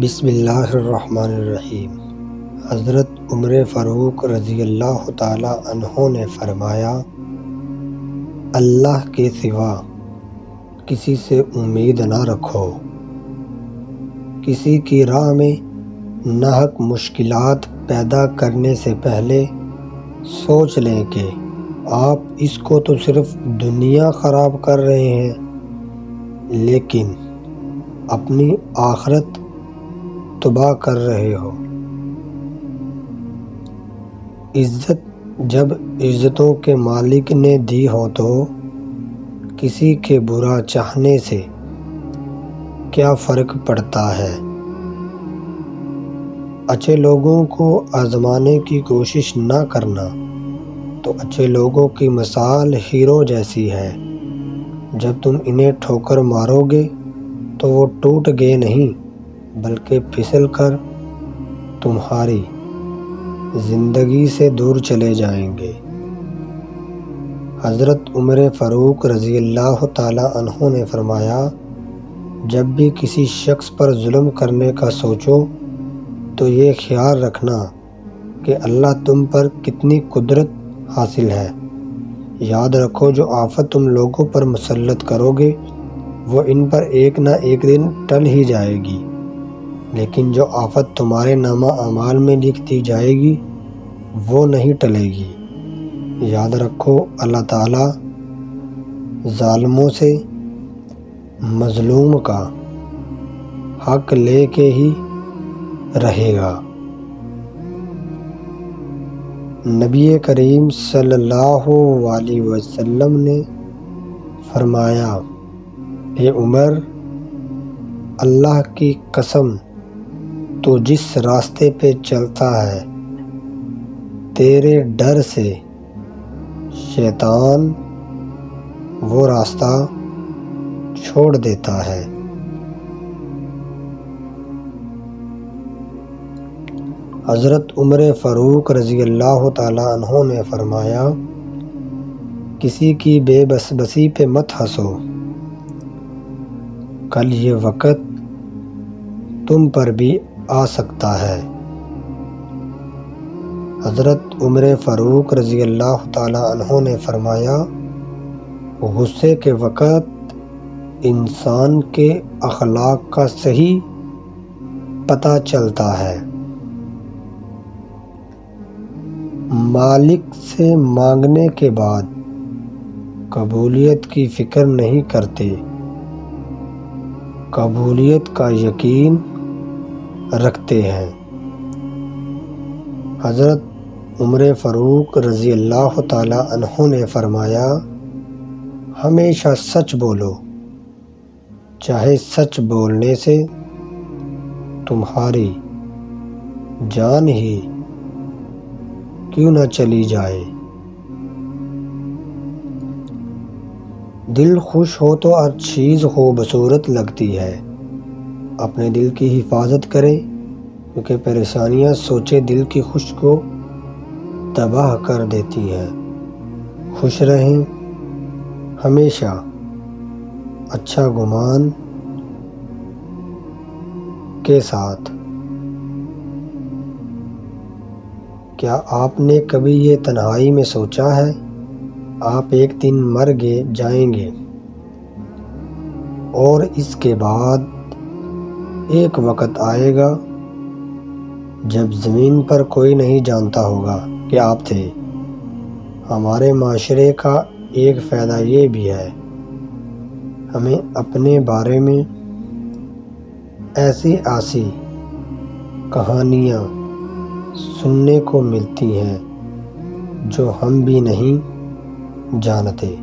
بسم اللہ الرحمن الرحیم۔ حضرت عمر فاروق رضی اللہ تعالی عنہ نے فرمایا، اللہ کے سوا کسی سے امید نہ رکھو۔ کسی کی راہ میں ناحق مشکلات پیدا کرنے سے پہلے سوچ لیں کہ آپ اس کو تو صرف دنیا خراب کر رہے ہیں، لیکن اپنی آخرت تباہ کر رہے ہو۔ عزت جب عزتوں کے مالک نے دی ہو تو کسی کے برا چاہنے سے کیا فرق پڑتا ہے۔ اچھے لوگوں کو آزمانے کی کوشش نہ کرنا تو اچھے لوگوں کی مثال ہیرو جیسی ہے۔ جب تم انہیں ٹھوکر مارو گے تو وہ ٹوٹ گئے نہیں بلکہ پھسل کر تمہاری زندگی سے دور چلے جائیں گے۔ حضرت عمر فاروق رضی اللہ تعالی عنہ نے فرمایا، جب بھی کسی شخص پر ظلم کرنے کا سوچو تو یہ خیال رکھنا کہ اللہ تم پر کتنی قدرت حاصل ہے۔ یاد رکھو، جو آفت تم لوگوں پر مسلط کرو گے وہ ان پر ایک نہ ایک دن ٹل ہی جائے گی، لیکن جو آفت تمہارے نامہ اعمال میں لکھ دی جائے گی وہ نہیں ٹلے گی۔ یاد رکھو، اللہ تعالیٰ ظالموں سے مظلوم کا حق لے کے ہی رہے گا۔ نبی کریم صلی اللہ علیہ وسلم نے فرمایا، اے عمر، اللہ کی قسم، تو جس راستے پہ چلتا ہے تیرے ڈر سے شیطان وہ راستہ چھوڑ دیتا ہے۔ حضرت عمر فاروق رضی اللہ تعالی عنہ نے فرمایا، کسی کی بے بسی پہ مت ہنسو، کل یہ وقت تم پر بھی آ سکتا ہے۔ حضرت عمر فاروق رضی اللہ تعالی عنہ نے فرمایا، غصے کے وقت انسان کے اخلاق کا صحیح پتہ چلتا ہے۔ مالک سے مانگنے کے بعد قبولیت کی فکر نہیں کرتے، قبولیت کا یقین رکھتے ہیں۔ حضرت عمر فاروق رضی اللہ تعالی عنہ نے فرمایا، ہمیشہ سچ بولو، چاہے سچ بولنے سے تمہاری جان ہی کیوں نہ چلی جائے۔ دل خوش ہو تو ہر چیز خوبصورت لگتی ہے۔ اپنے دل کی حفاظت کریں، کیونکہ پریشانیاں سوچے دل کی خوش کو تباہ کر دیتی ہیں۔ خوش رہیں ہمیشہ، اچھا گمان کے ساتھ۔ کیا آپ نے کبھی یہ تنہائی میں سوچا ہے، آپ ایک دن مر جائیں گے اور اس کے بعد ایک وقت آئے گا جب زمین پر کوئی نہیں جانتا ہوگا کہ آپ تھے۔ ہمارے معاشرے کا ایک فائدہ یہ بھی ہے، ہمیں اپنے بارے میں ایسی کہانیاں سننے کو ملتی ہیں جو ہم بھی نہیں جانتے۔